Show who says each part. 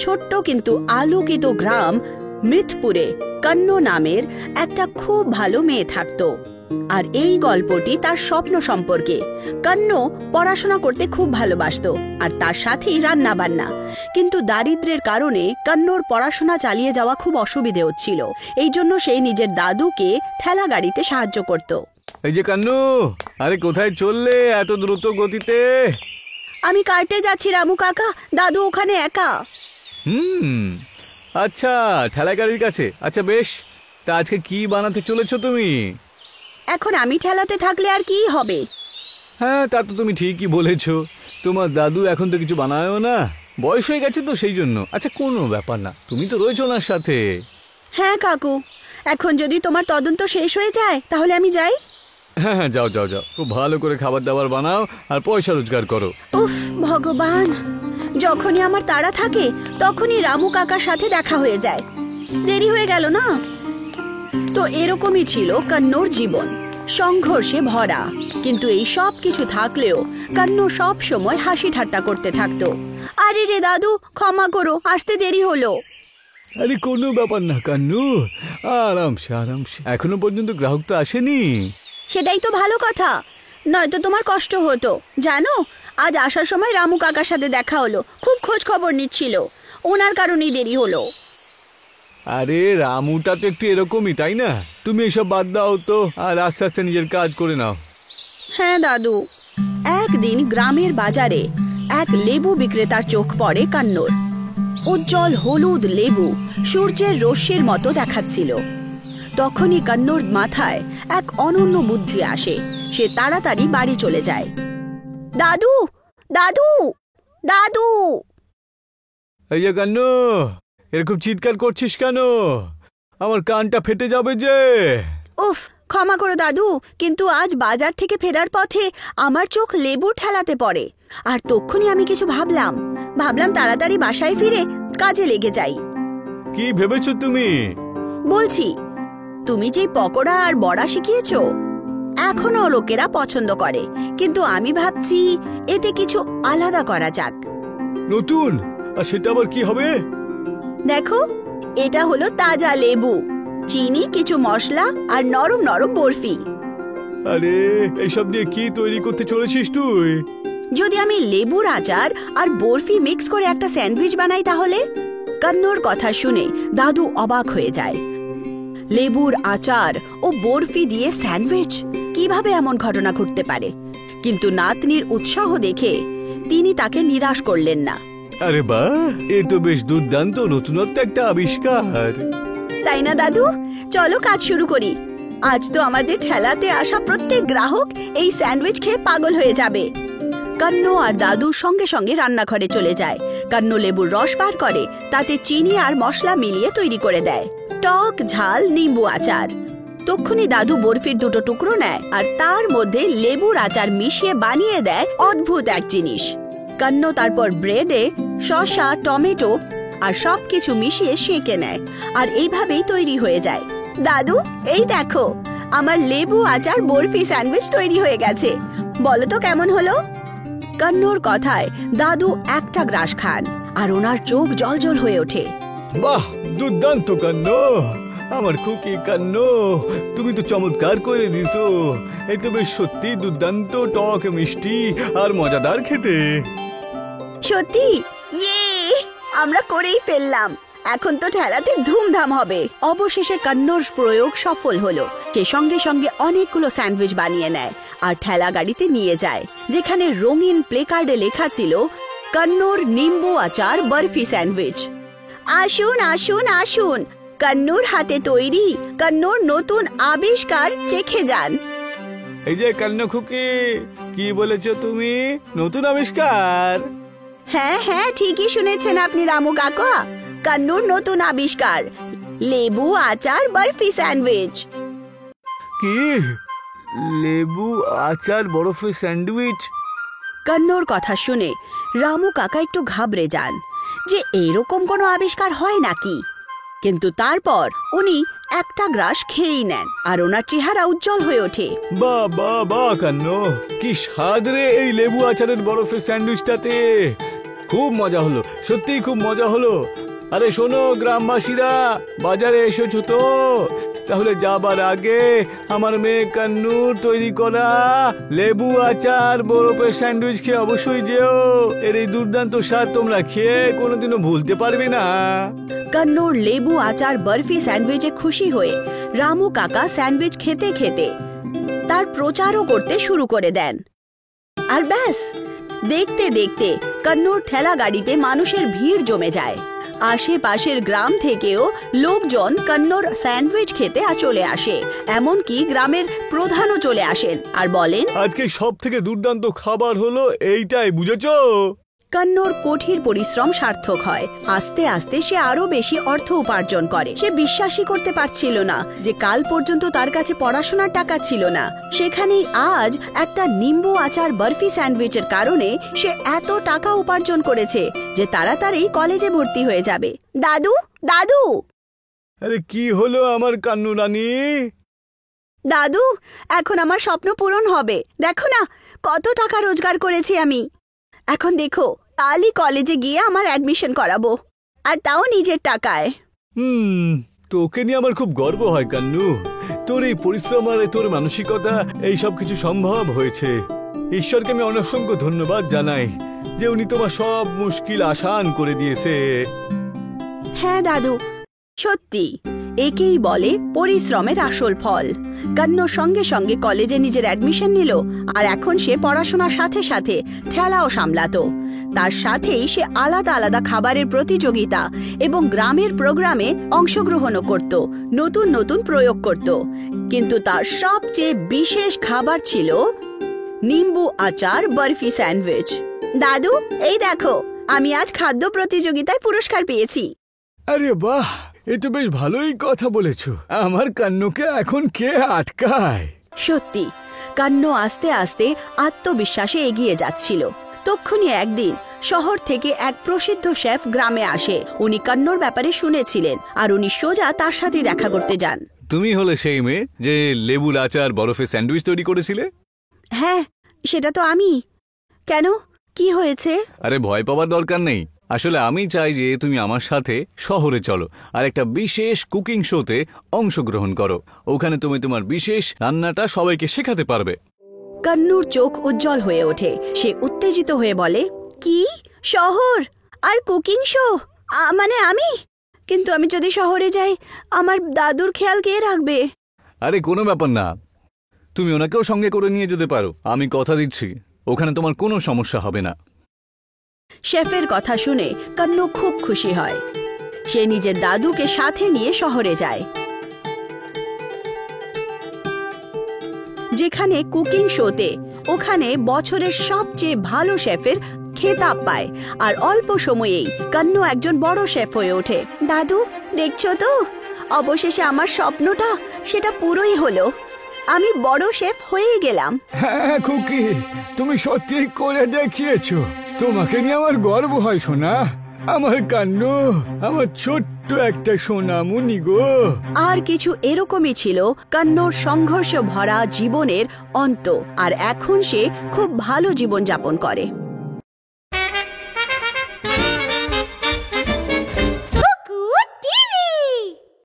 Speaker 1: ছোট্ট কিন্তু আলোকিত গ্রাম মৃতপুরে কন্ন নামের একটা খুব ভালো মেয়ে থাকতো। আর এই গল্পটি তার স্বপ্ন সম্পর্কে। কন্ন পড়াশোনা করতে খুব ভালোবাসতো আর তার সাথেই রান্না বান্না। কিন্তু দারিদ্র্যের কারণে কন্নর পড়াশোনা চালিয়ে যাওয়া খুব অসুবিধে হচ্ছিল। এই জন্য সে নিজের দাদুকে ঠেলা গাড়িতে সাহায্য করত।
Speaker 2: এই যে কান্নু, আরে কোথায় চললে এত দ্রুত গতিতে?
Speaker 1: আমি কাটতে যাচ্ছি রামু কাকা, দাদু ওখানে একা।
Speaker 2: আচ্ছা, ঠেলা গাড়ির কাছে। আচ্ছা বেশ, তা আজকে কি বানাতে চলেছো তুমি?
Speaker 1: এখন আমি ঠেলাতে থাকলে আর কি হবে?
Speaker 2: হ্যাঁ, তা তো তুমি ঠিকই বলেছো। তোমার দাদু এখন তো কিছু বানায়ও না, বয়স হয়ে গেছে তো সেই জন্য। আচ্ছা কোনো ব্যাপার না, তুমি তো রয়েছো ওনার সাথে।
Speaker 1: হ্যাঁ কাকু, এখন যদি তোমার তদন্ত শেষ হয়ে যায় তাহলে আমি যাই।
Speaker 2: হ্যাঁ হ্যাঁ, যাও যাও যাও, খুব ভালো করে খাবার দাবার বানাও আর পয়সা রোজগার করো।
Speaker 1: উফ ভগবান, যখনই আমার তাড়া থাকে তখনই রামু কাকার সাথে দেখা হয়ে যায়। দেরি হয়ে গেল না। তো এরকমই ছিল কন্নর জীবন, সংঘর্ষে ভরা। কিন্তু এই সব কিছু থাকলেও কন্ন সব সময় হাসি ঠাট্টা করতে থাকতো। আরে রে দাদু, ক্ষমা করো, আসতে দেরি হলো।
Speaker 2: আরে কোনো ব্যাপার না কান্নু, আরামসে আরামসে। এখনো পর্যন্ত গ্রাহক তো আসেনি।
Speaker 1: সেটাই তো ভালো কথা, নয়তো তোমার কষ্ট হতো। জানো, আজ আসার সময় রামু কাকার সাথে দেখা হলো, খুব খোঁজ খবর নিচ্ছিল। ওনার কারণেই দেরি হলো।
Speaker 2: আরে রামুটা তো একটু এরকমই, তাই না? তুমি এসব বাদ দাও তো, আর আস্তে আস্তে নিজের কাজ করে নাও।
Speaker 1: হ্যাঁ দাদু। একদিন গ্রামের বাজারে এক লেবু বিক্রেতার চোখ পড়ে কন্নর। উজ্জ্বল হলুদ লেবু সূর্যের রশ্মির মতো দেখাচ্ছিল। তখনই কন্নর মাথায় এক অনন্য বুদ্ধি আসে। সে তাড়াতাড়ি বাড়ি চলে যায়। দাদু, দাদু, দাদু।
Speaker 2: এই যে কান্নু, এরকম চিৎকার করছিস কেন? আমার কানটা ফেটে যাবে যে।
Speaker 1: উফ, ক্ষমা করো দাদু, কিন্তু আজ বাজার থেকে ফেরার পথে আমার চোখ লেবুর ঠেলাতে পড়ে। আর তক্ষুনি আমি কিছু ভাবলাম তাড়াতাড়ি বাসায় ফিরে কাজে লেগে যাই।
Speaker 2: কি ভেবেছো তুমি?
Speaker 1: বলছি, তুমি যে পকোড়া আর বড়া শিখিয়েছো এখনো লোকেরা পছন্দ করে, কিন্তু আমি ভাবছি এতে কিছু আলাদা করা যাক।
Speaker 2: নতুন? আর সেটা আবার কি হবে?
Speaker 1: দেখো, এটা হলো তাজা লেবু, চিনি, কিছু মশলা আর নরম নরম বরফি।
Speaker 2: আরে এইসব দিয়ে কি তৈরি করতে চলেছিস তুই?
Speaker 1: যদি আমি লেবুর আচার আর বরফি মিক্স করে একটা স্যান্ডউইচ বানাই তাহলে? কন্নর কথা শুনে দাদু অবাক হয়ে যায়। লেবুর আচার ও বরফি দিয়ে স্যান্ডউইচ, কিভাবে এমন ঘটনা ঘটতে পারে? কিন্তু নাতনির উৎসাহ দেখে তিনি তাকে নিরাশ করলেন না।
Speaker 2: আরে বাহ, এ তো বেশ দুর্দান্ত নতুনত্ব একটা আবিষ্কার,
Speaker 1: তাই না দাদু? চলো কাজ শুরু করি। আজ তো আমাদের ঠেলাতে আসা প্রত্যেক গ্রাহক এই স্যান্ডউইচ খেয়ে পাগল হয়ে যাবে। কন্ন আর দাদু সঙ্গে সঙ্গে রান্নাঘরে চলে যায়। কন্ন লেবুর রস বার করে, তাতে চিনি আর মশলা মিলিয়ে তৈরি করে দেয় টক ঝাল নিম্বু আচার। তক্ষুনি দাদু বরফির দুটো টুকরো নেয় আর তার মধ্যে লেবুর আচার মিশিয়ে বানিয়ে দেয় অদ্ভুত এক জিনিস। কন্ন তারপর ব্রেডে শসা, টমেটো আর সবকিছু মিশিয়ে সেঁকে নেয়, আর এইভাবেই তৈরি হয়ে যায়। দাদু, এই দেখো, আমার লেবু আচার বরফি স্যান্ডউইচ তৈরি হয়ে গেছে। বলো তো কেমন হলো? কন্নর কথায় দাদু একটা গ্রাস খান আর ওনার চোখ জলজল হয়ে ওঠে।
Speaker 2: বাহ, দুর্দান্ত কান্নু, আমার খুকি কান্নু, তুমি তো চমৎকার করে দিছো। এই তো বেশ সত্যি দুর্দান্ত, টক মিষ্টি আর মজাদার খেতে।
Speaker 1: সত্যি? ইয়ে, আমরা করেই ফেললাম। এখন তো ঠেলাতে ধুমধাম হবে। অবশেষে কন্নর প্রয়োগ সফল হলো। সে সঙ্গে সঙ্গে অনেকগুলো স্যান্ডউইচ বানিয়ে নেয় আর ঠেলা গাড়িতে নিয়ে যায়, যেখানে রঙিন প্লেকার্ডে লেখা ছিল কন্নর নিম্বু আচার বরফি স্যান্ডউইচ। আসুন আসুন আসুন, কন্নর হাতে তৈরি কন্নর নতুন আবিষ্কার চেখে যান।
Speaker 2: এই যে কান্নু খুকি, কি বলেছো তুমি? নতুন আবিষ্কার?
Speaker 1: হ্যাঁ হ্যাঁ, ঠিকই শুনেছেন আপনি রামু কাকা। কন্নর নতুন আবিষ্কার, লেবু আচার বরফি স্যান্ডউইচ।
Speaker 2: কি? লেবু আচার বরফের স্যান্ডউইচ?
Speaker 1: কন্নর কথা শুনে রামু কাকা একটু ঘাবড়ে যান যে এরকম কোনো আবিষ্কার হয় নাকি। কিন্তু তারপর উনি একটা গ্রাস খেয়েই নেন আর ওনার চেহারা উজ্জ্বল হয়ে ওঠে।
Speaker 2: বাহ বাহ বাহ কান্নু, কি স্বাদ রে এই লেবু আচারের বরফের স্যান্ডউইচটাতে। খুব মজা হলো, সত্যিই খুব মজা হলো। আরে শোনো গ্রামবাসীরা, বাজারে এসেছো তো? তাহলে যাবার আগে আমার মেয়ে কান্নুর তৈরি করা লেবু আচার বরফের স্যান্ডউইচ খেয়ে অবশ্যই যেও। এর এই দুর্দান্ত স্বাদ তোমরা খেয়ে কোনোদিনও ভুলতে পারবে না।
Speaker 1: কন্নুর লেবু আচার বরফি স্যান্ডউইচে খুশি হয়ে রামু কাকা স্যান্ডউইচ খেতে খেতে তার প্রচারও করতে শুরু করে দেন। আর ব্যাস, দেখতে দেখতে কন্নুর ঠেলা গাড়িতে মানুষের ভিড় জমে যায়। আশেপাশের গ্রাম থেকেও লোকজন কন্নুর স্যান্ডউইচ খেতে চলে আসে। এমনকি গ্রামের প্রধানও চলে আসেন আর বলেন,
Speaker 2: আজকে সব থেকে দুর্দান্ত খাবার হলো এইটাই, বুঝেছো?
Speaker 1: কন্নুর কঠিন পরিশ্রম সার্থক হয়। আস্তে আস্তে সে আরো বেশি অর্থ উপার্জন করে। সে বিশ্বাসই করতে পারছিল না যে কাল পর্যন্ত তার কাছে পড়াশোনার টাকা ছিল না, সেখানেই আজ একটা নিম্বু আচার বরফি স্যান্ডউইচের কারণে সে এত টাকা উপার্জন করেছে যে তাড়াতাড়ি কলেজে ভর্তি হয়ে যাবে। দাদু, দাদু!
Speaker 2: আরে কি হলো আমার কান্নু রানী?
Speaker 1: দাদু, এখন আমার স্বপ্ন পূরণ হবে। দেখো না কত টাকা রোজগার করেছি আমি। এখন দেখো, কালই কলেজে গিয়ে আমার অ্যাডমিশন করাবো, আর তাও নিজের টাকায়।
Speaker 2: তোকে নিয়ে আমার খুব গর্ব হয় কান্নু। তোর এই পরিশ্রম আর তোর মানসিকতা, এই সব কিছু সম্ভব হয়েছে। ঈশ্বরকে আমি অসংখ্য ধন্যবাদ জানাই যে উনি তোমার সব মুশকিল আসান করে দিয়েছে।
Speaker 1: হ্যাঁ দাদু, সত্যি একেই বলে পরিশ্রমের আসল ফল। কন্নু সঙ্গে সঙ্গে কলেজে নিজের অ্যাডমিশন নিল, আর এখন সে পড়াশোনার সাথে সাথে ঠেলাও সামলাতো। তার সাথেই সে আলাদা আলাদা খাবারের প্রতিযোগিতা এবং গ্রামের প্রোগ্রামে অংশগ্রহণও করত, নতুন নতুন প্রয়োগ করত। কিন্তু তার সবচেয়ে বিশেষ খাবার ছিল নিম্বু আচার বরফি স্যান্ডউইচ। দাদু, এই দেখো, আমি আজ খাদ্য প্রতিযোগিতায় পুরস্কার পেয়েছি।
Speaker 2: আরে বাহ, এ তো বেশ ভালোই কথা বলেছো। আমার কান্নুকে এখন কে আটকায়?
Speaker 1: সত্যি কান্নু আস্তে আস্তে আত্মবিশ্বাসে এগিয়ে যাচ্ছিল। তক্ষুনি একদিন শহর থেকে এক প্রসিদ্ধ শেফ গ্রামে আসে। উনি কান্নুর ব্যাপারে শুনেছিলেন আর উনি সোজা তার সাথে দেখা করতে যান।
Speaker 2: তুমি হলে সেই মেয়ে যে লেবুর আচার বরফে স্যান্ডউইচ তৈরি করেছিলে?
Speaker 1: হ্যাঁ, সেটা তো আমি। কেন, কি হয়েছে?
Speaker 2: আরে ভয় পাওয়ার দরকার নেই। আসলে আমি চাই যে তুমি আমার সাথে শহরে চলো আর একটা বিশেষ কুকিং শোতে অংশগ্রহণ করো। ওখানে তুমি তোমার বিশেষ রান্নাটা সবাইকে শেখাতে পারবে।
Speaker 1: কন্নুর চোখ উজ্জ্বল হয়ে ওঠে। সে উত্তেজিত হয়ে বলে, কি, শহর আর কুকিং শো? মানে আমি? কিন্তু আমি যদি শহরে যাই, আমার দাদুর খেয়াল কে রাখবে?
Speaker 2: আরে কোনো ব্যাপার না, তুমি ওনাকেও সঙ্গে করে নিয়ে যেতে পারো। আমি কথা দিচ্ছি ওখানে তোমার কোনো সমস্যা হবে না।
Speaker 1: শেফের কথা শুনে কন্নু খুব খুশি হয়। সে নিজের দাদুকে সাথে নিয়ে শহরে যায়, যেখানে কুকিং শোতে ওখানে বছরের সবচেয়ে ভালো শেফের খেতাব পায়। আর অল্প সময়েই কন্নু একজন বড় শেফ হয়ে ওঠে। দাদু, দেখছো তো, অবশেষে আমার স্বপ্নটা সেটা পুরোই হলো। আমি বড় শেফ হয়ে গেলাম।
Speaker 2: হ্যাঁ খুকি, তুমি সত্যি করে দেখিয়েছো। তোমাকে নিয়ে আমার গর্ব হয় সোনা। আমার কান্নু, আমার ছোট্ট একটা সোনামণি গো।
Speaker 1: আর কিছু এরকমই ছিল কন্নুর সংঘর্ষ ভরা জীবনের অন্ত। আর এখন সে খুব ভালো জীবন যাপন করে।